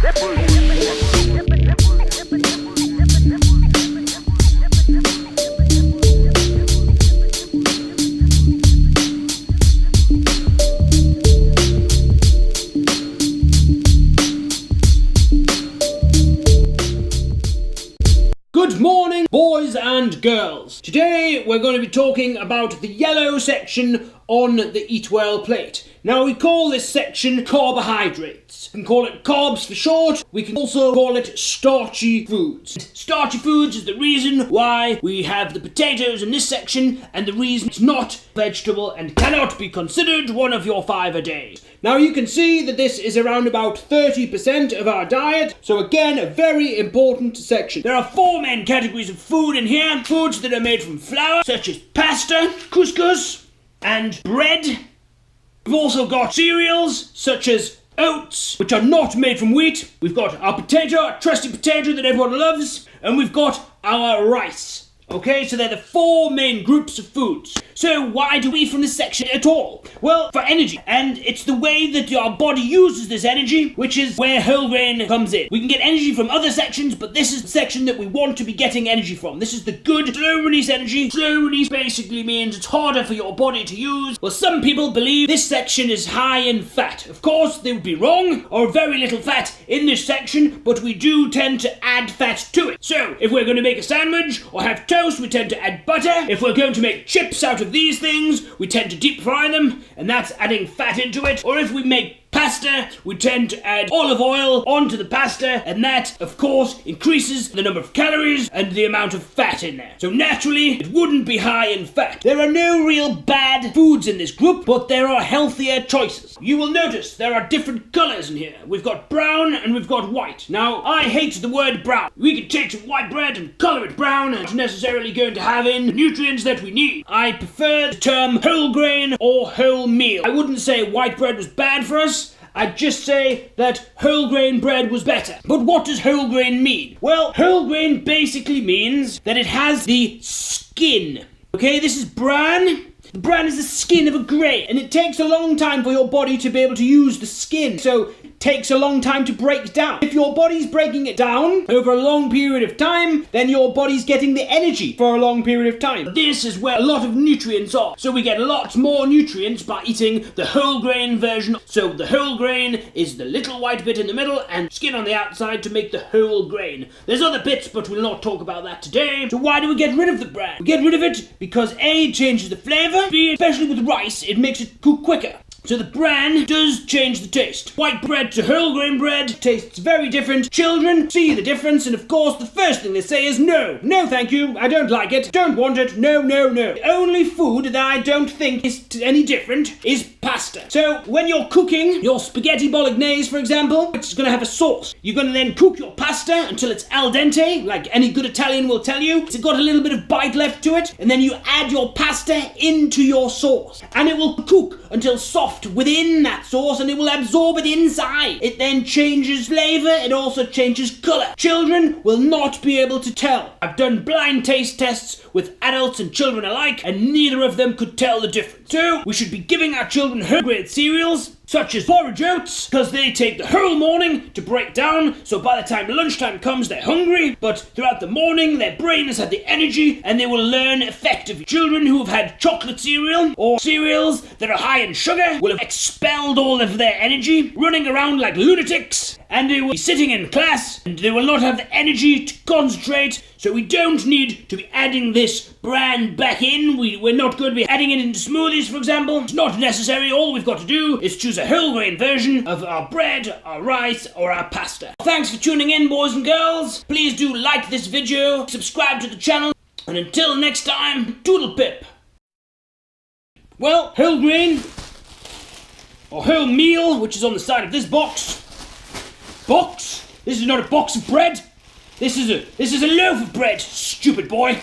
Good morning, boys and girls. Today we're going to be talking about the yellow section on the Eatwell plate. Now we call this section carbohydrates. We can call it carbs for short. We can also call it starchy foods. Starchy foods is the reason why we have the potatoes in this section, and the reason it's not vegetable and cannot be considered one of your 5 a day. Now you can see that this is around about 30% of our diet, so again, a very important section. There are 4 main categories of food in here. Foods that are made from flour, such as pasta, couscous, and bread. We've also got cereals, such as oats, which are not made from wheat. We've got our potato, our trusty potato that everyone loves, and we've got our rice. Okay, so they're the 4 main groups of foods. So why do we eat from this section at all? Well, for energy. And it's the way that our body uses this energy, which is where whole grain comes in. We can get energy from other sections, but this is the section that we want to be getting energy from. This is the good slow release energy. Slow release basically means it's harder for your body to use. Well, some people believe this section is high in fat. Of course, they would be wrong, or very little fat in this section, but we do tend to add fat to it. So, if we're going to make a sandwich or have toast, we tend to add butter. If we're going to make chips out of these things, we tend to deep fry them, and that's adding fat into it. Or if we make pasta, we tend to add olive oil onto the pasta, and that, of course, increases the number of calories and the amount of fat in there. So naturally, it wouldn't be high in fat. There are no real bad foods in this group, but there are healthier choices. You will notice there are different colours in here. We've got brown and we've got white. Now, I hate the word brown. We could take some white bread and colour it brown, and it's necessarily going to have in the nutrients that we need. I prefer the term whole grain or wholemeal. I wouldn't say white bread was bad for us. I'd just say that whole grain bread was better. But what does whole grain mean? Well, whole grain basically means that it has the skin. Okay, this is bran. The bran is the skin of a grain, and it takes a long time for your body to be able to use the skin. So it takes a long time to break down. If your body's breaking it down over a long period of time, then your body's getting the energy for a long period of time. This is where a lot of nutrients are. So we get lots more nutrients by eating the whole grain version. So the whole grain is the little white bit in the middle and skin on the outside to make the whole grain. There's other bits, but we'll not talk about that today. So why do we get rid of the bran? We get rid of it because A, it changes the flavour, B, especially with rice, it makes it cook quicker. So the bran does change the taste. White bread to whole grain bread tastes very different. Children see the difference, and of course the first thing they say is no. No thank you, I don't like it, don't want it, no, no, no. The only food that I don't think is any different is pasta. So when you're cooking your spaghetti bolognese, for example, it's going to have a sauce. You're going to then cook your pasta until it's al dente, like any good Italian will tell you. It's got a little bit of bite left to it, and then you add your pasta into your sauce, and it will cook until soft within that sauce, and it will absorb it inside. It then changes flavour, it also changes colour. Children will not be able to tell. I've done blind taste tests with adults and children alike, and neither of them could tell the difference. So we should be giving our children whole grain cereals, such as porridge oats, because they take the whole morning to break down, so by the time lunchtime comes they're hungry, but throughout the morning their brain has had the energy and they will learn effectively. Children who have had chocolate cereal or cereals that are high in sugar will have expelled all of their energy, running around like lunatics, and they will be sitting in class and they will not have the energy to concentrate. So we don't need to be adding this bran back in. We're not going to be adding it into smoothies, for example. It's not necessary. All we've got to do is choose a whole grain version of our bread, our rice, or our pasta. Thanks for tuning in, boys and girls. Please do like this video, subscribe to the channel, and until next time, toodle pip. Well, whole grain, or wholemeal, which is on the side of this box. This is not a box of bread. This is a loaf of bread, stupid boy.